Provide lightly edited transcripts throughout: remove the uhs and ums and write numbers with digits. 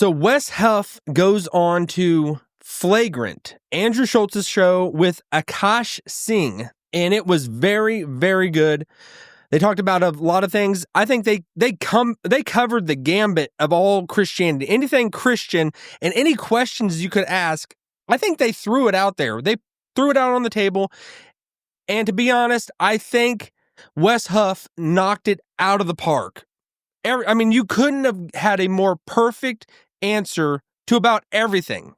So Wes Huff goes on to Flagrant, Andrew Schultz's show with Akaash Singh, and it was very, very good. They talked about a lot of things. I think they covered the gambit of all Christianity, anything Christian, and any questions you could ask. I think they threw it out there. They threw it out on the table. And to be honest, I think Wes Huff knocked it out of the park. You couldn't have had a more perfect answer to about everything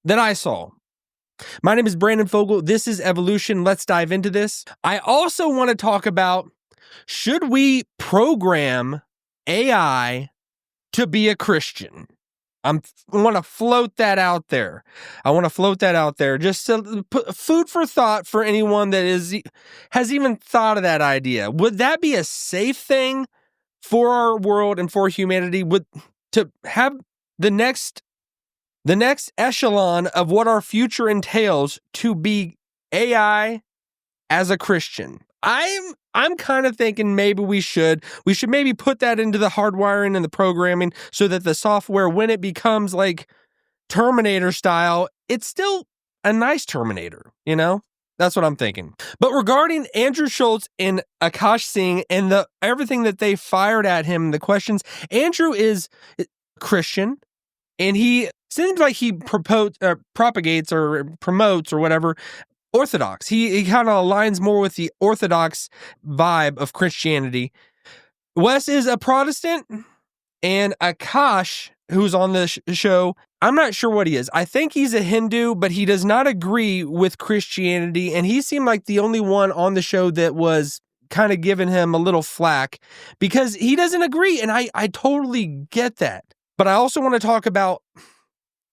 that I saw. My name is Brandon Fogel. This is Evolution. Let's dive into this. I also want to talk about, should we program AI to be a Christian? I want to float that out there. Just to put food for thought for anyone that has even thought of that idea. Would that be a safe thing for our world and for humanity? To have the next echelon of what our future entails to be AI as a Christian? I'm kind of thinking maybe we should maybe put that into the hardwiring and the programming so that the software, when it becomes like Terminator style, it's still a nice Terminator, you know? That's what I'm thinking. But regarding Andrew Schultz and Akaash Singh and everything that they fired at him, the questions, Andrew is Christian, and he seems like he propagates or promotes or whatever Orthodox. He kind of aligns more with the Orthodox vibe of Christianity. Wes is a Protestant, and Akaash, who's on the show, I'm not sure what he is. I think he's a Hindu, but he does not agree with Christianity, and he seemed like the only one on the show that was kind of giving him a little flack because he doesn't agree, and I totally get that. But I also want to talk about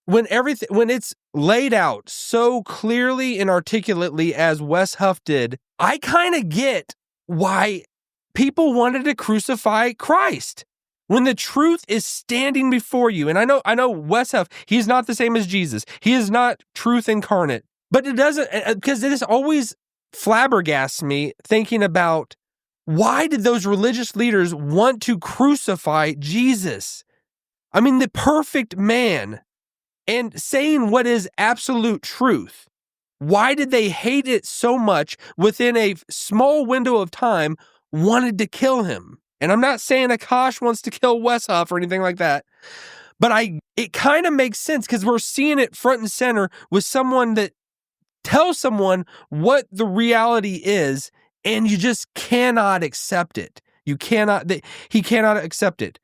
when it's laid out so clearly and articulately as Wes Huff did, I kind of get why people wanted to crucify Christ when the truth is standing before you. And I know Wes Huff, he's not the same as Jesus. He is not truth incarnate. But it doesn't, because this always flabbergasts me thinking about, why did those religious leaders want to crucify Jesus? I mean, the perfect man, and saying what is absolute truth. Why did they hate it so much within a small window of time, wanted to kill him? And I'm not saying Akaash wants to kill Wes Huff or anything like that, but it kind of makes sense because we're seeing it front and center with someone that tells someone what the reality is, and you just cannot accept it. He cannot accept it.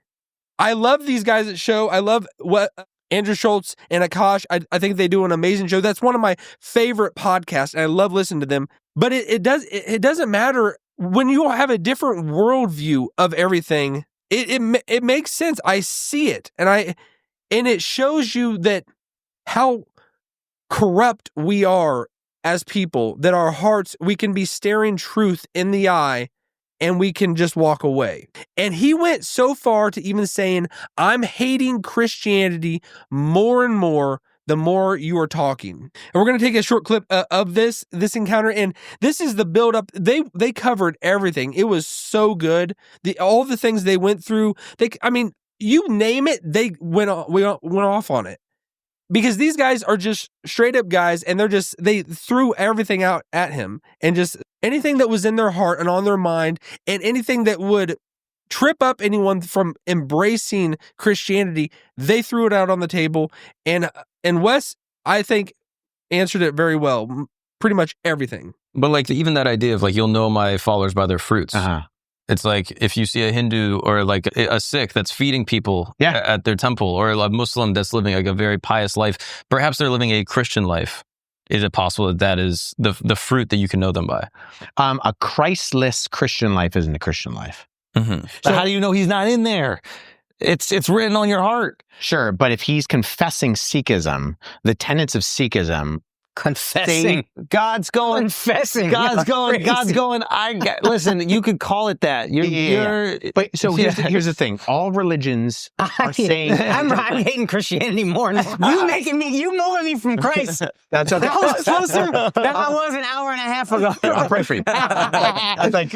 I love these guys at show. I love what Andrew Schultz and Akaash. I think they do an amazing show. That's one of my favorite podcasts, and I love listening to them. But it doesn't matter when you have a different worldview of everything. It makes sense. I see it, and it shows you that how corrupt we are as people. That our hearts, we can be staring truth in the eye, and we can just walk away. And he went so far to even saying, I'm hating Christianity more and more the more you are talking. And we're going to take a short clip of this encounter, and this is the build-up. They covered everything. It was so good. All the things they went through, you name it, they went off on it. Because these guys are just straight up guys, and they threw everything out at him, and just anything that was in their heart and on their mind, and anything that would trip up anyone from embracing Christianity, they threw it out on the table. And Wes, I think, answered it very well. Pretty much everything. But like even that idea of like, you'll know my followers by their fruits. Uh-huh. It's like if you see a Hindu or like a Sikh that's feeding people at their temple, or a Muslim that's living like a very pious life, perhaps they're living a Christian life. Is it possible that is the fruit that you can know them by? A Christless Christian life isn't a Christian life. Mm-hmm. So how do you know he's not in there? It's written on your heart. Sure, but if he's confessing Sikhism, the tenets of Sikhism Confessing. God's going. Confessing. God's going. Listen, you could call it that. But so here's the thing. All religions are saying. I'm hating Christianity more and more. You moving me from Christ. That's okay. I was closer than I was an hour and a half ago. I'll pray for you.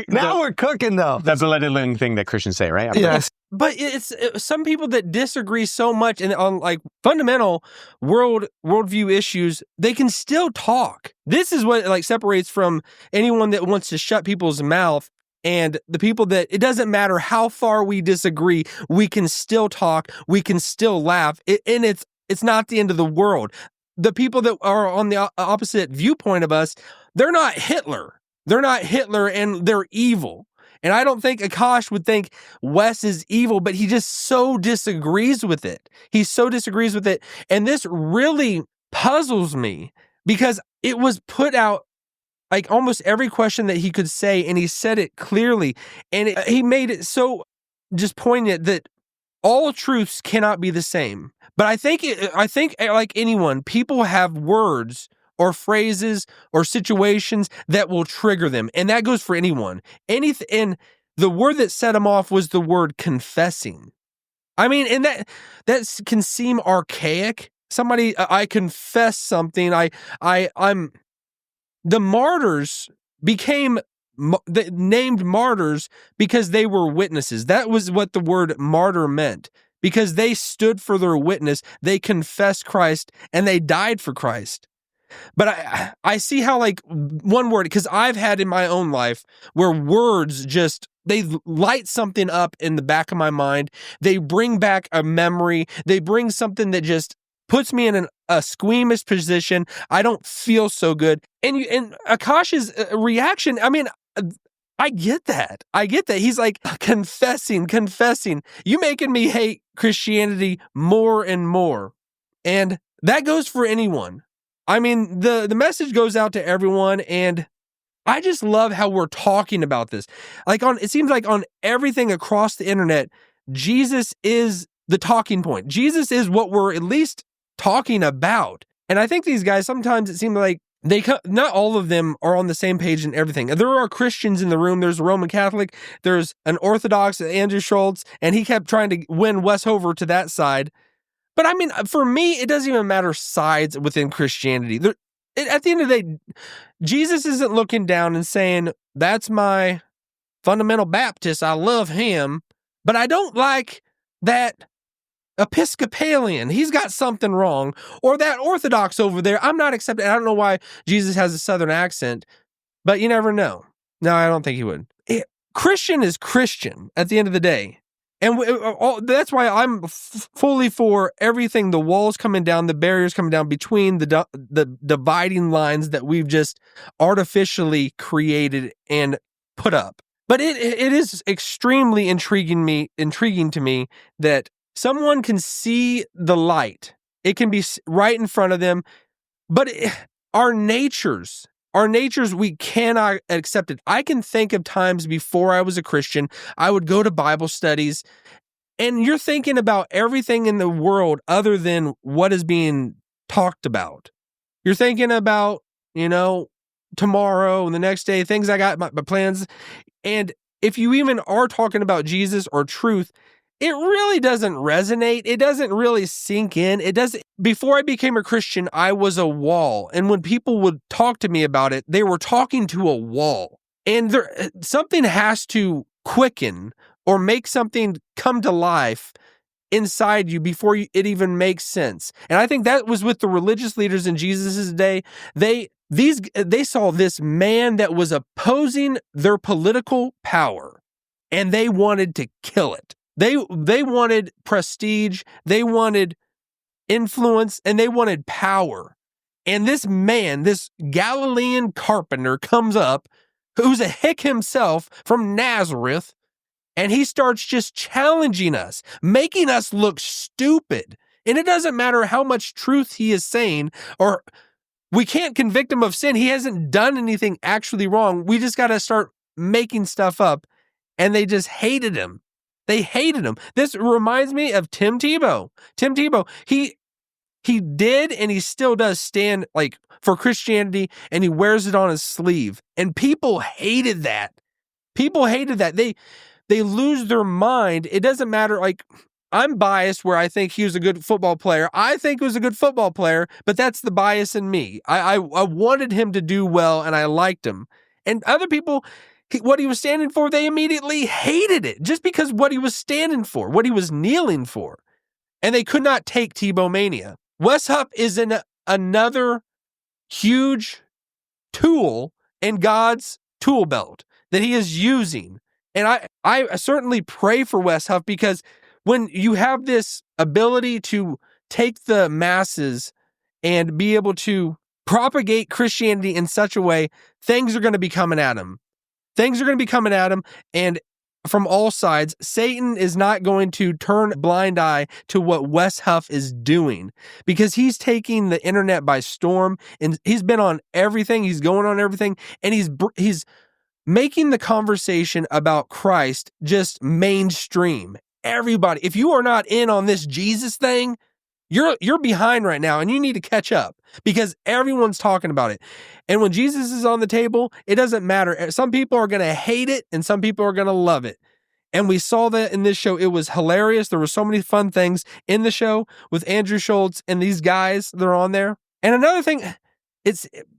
Now we're cooking, though. That's a little thing that Christians say, right? Yes. But it's some people that disagree so much and on like fundamental worldview issues, they can still talk. This is what like separates from anyone that wants to shut people's mouth and the people that it doesn't matter how far we disagree, we can still talk, we can still laugh, and it's not the end of the world. The people that are on the opposite viewpoint of us, they're not Hitler. They're not Hitler and they're evil. And I don't think Akaash would think Wes is evil, but he just so disagrees with it. He so disagrees with it. And this really puzzles me because it was put out like almost every question that he could say, and he said it clearly. And he made it so just poignant that all truths cannot be the same. But I think like anyone, people have words or phrases or situations that will trigger them. And that goes for anyone. And the word that set him off was the word confessing. I mean, and that can seem archaic. Somebody, I confess something. I'm the martyrs became named martyrs because they were witnesses. That was what the word martyr meant. Because they stood for their witness, they confessed Christ, and they died for Christ. But I see how like one word, because I've had in my own life where words just, they light something up in the back of my mind. They bring back a memory. They bring something that just puts me in a squeamish position. I don't feel so good. And Akaash's reaction, I mean, I get that. He's like, confessing. You making me hate Christianity more and more. And that goes for anyone. I mean, the message goes out to everyone, and I just love how we're talking about this. Like it seems like on everything across the internet, Jesus is the talking point. Jesus is what we're at least talking about. And I think these guys, sometimes it seems like not all of them are on the same page in everything. There are Christians in the room. There's a Roman Catholic. There's an Orthodox, Andrew Schultz, and he kept trying to win Wes over to that side. But I mean, for me, it doesn't even matter sides within Christianity. At the end of the day, Jesus isn't looking down and saying, that's my fundamental Baptist. I love him, but I don't like that Episcopalian. He's got something wrong. Or that Orthodox over there. I'm not accepting. I don't know why Jesus has a Southern accent, but you never know. No, I don't think he would. Christian is Christian at the end of the day. And that's why I'm fully for everything, the walls coming down, the barriers coming down between the dividing lines that we've just artificially created and put up. But it is extremely intriguing to me that someone can see the light. It can be right in front of them. But our natures, we cannot accept it. I can think of times before I was a Christian, I would go to Bible studies, and you're thinking about everything in the world other than what is being talked about. You're thinking about, tomorrow and the next day, things I got, my plans. And if you even are talking about Jesus or truth, it really doesn't resonate. It doesn't really sink in. Before I became a Christian, I was a wall. And when people would talk to me about it, they were talking to a wall. And something has to quicken or make something come to life inside you before it even makes sense. And I think that was with the religious leaders in Jesus' day. They saw this man that was opposing their political power, and they wanted to kill it. They wanted prestige, they wanted influence, and they wanted power. And this man, this Galilean carpenter, comes up, who's a hick himself from Nazareth, and he starts just challenging us, making us look stupid. And it doesn't matter how much truth he is saying, or we can't convict him of sin. He hasn't done anything actually wrong. We just got to start making stuff up. And they just hated him. They hated him. This reminds me of Tim Tebow. Tim Tebow, He did and he still does stand like for Christianity, and he wears it on his sleeve. And people hated that. People hated that. They lose their mind. It doesn't matter. Like, I'm biased where I think he was a good football player. I think he was a good football player, but that's the bias in me. I wanted him to do well, and I liked him. And other people, what he was standing for, they immediately hated it just because what he was standing for, what he was kneeling for. And they could not take Tebow Mania. Wes Huff is another huge tool in God's tool belt that he is using. And I certainly pray for Wes Huff, because when you have this ability to take the masses and be able to propagate Christianity in such a way, things are going to be coming at him. Things are going to be coming at him, and from all sides, Satan is not going to turn a blind eye to what Wes Huff is doing, because he's taking the internet by storm, and he's been on everything. He's going on everything, and he's making the conversation about Christ just mainstream. Everybody, if you are not in on this Jesus thing, you're behind right now, and you need to catch up, because everyone's talking about it. And when Jesus is on the table, it doesn't matter. Some people are going to hate it, and some people are going to love it. And we saw that in this show. It was hilarious. There were so many fun things in the show with Andrew Schultz and these guys that are on there. And another thing,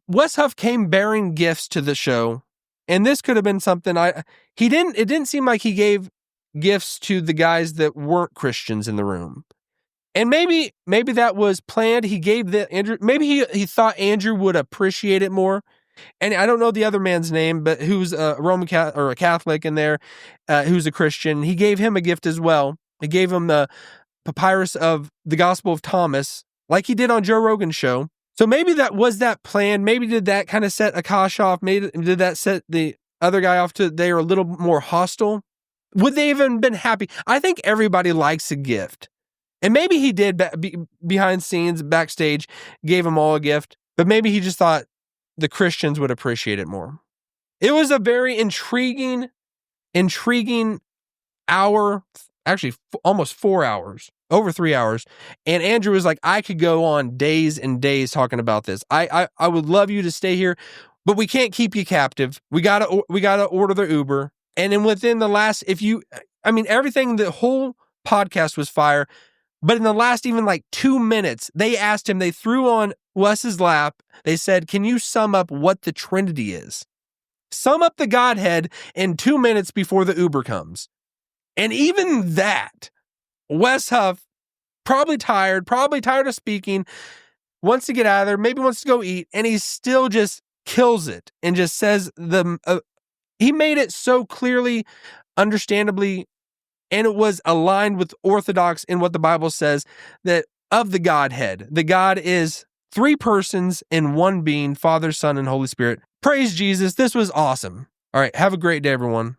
Wes Huff came bearing gifts to the show, and this could have been something it didn't seem like he gave gifts to the guys that weren't Christians in the room. And maybe that was planned. He gave Andrew, maybe he thought Andrew would appreciate it more. And I don't know the other man's name, but who's a Roman Catholic or a Catholic in there, who's a Christian. He gave him a gift as well. He gave him the papyrus of the Gospel of Thomas, like he did on Joe Rogan's show. So maybe that plan. Maybe did that kind of set Akaash off? Maybe did that set the other guy off to they are a little more hostile? Would they even been happy? I think everybody likes a gift. And maybe he did behind scenes, backstage, gave them all a gift. But maybe he just thought the Christians would appreciate it more. It was a very intriguing hour, actually almost 4 hours, over 3 hours. And Andrew was like, I could go on days and days talking about this. I would love you to stay here, but we can't keep you captive. We gotta order the Uber. And then within the last, everything, the whole podcast was fire. But in the last even like 2 minutes, they asked him, they threw on Wes's lap. They said, can you sum up what the Trinity is? Sum up the Godhead in 2 minutes before the Uber comes. And even that, Wes Huff, probably tired of speaking, wants to get out of there, maybe wants to go eat, and he still just kills it and just says he made it so clearly, understandably, and it was aligned with Orthodox in what the Bible says, that of the Godhead, the God is 3 persons in one being, Father, Son, and Holy Spirit. Praise Jesus. This was awesome. All right. Have a great day, everyone.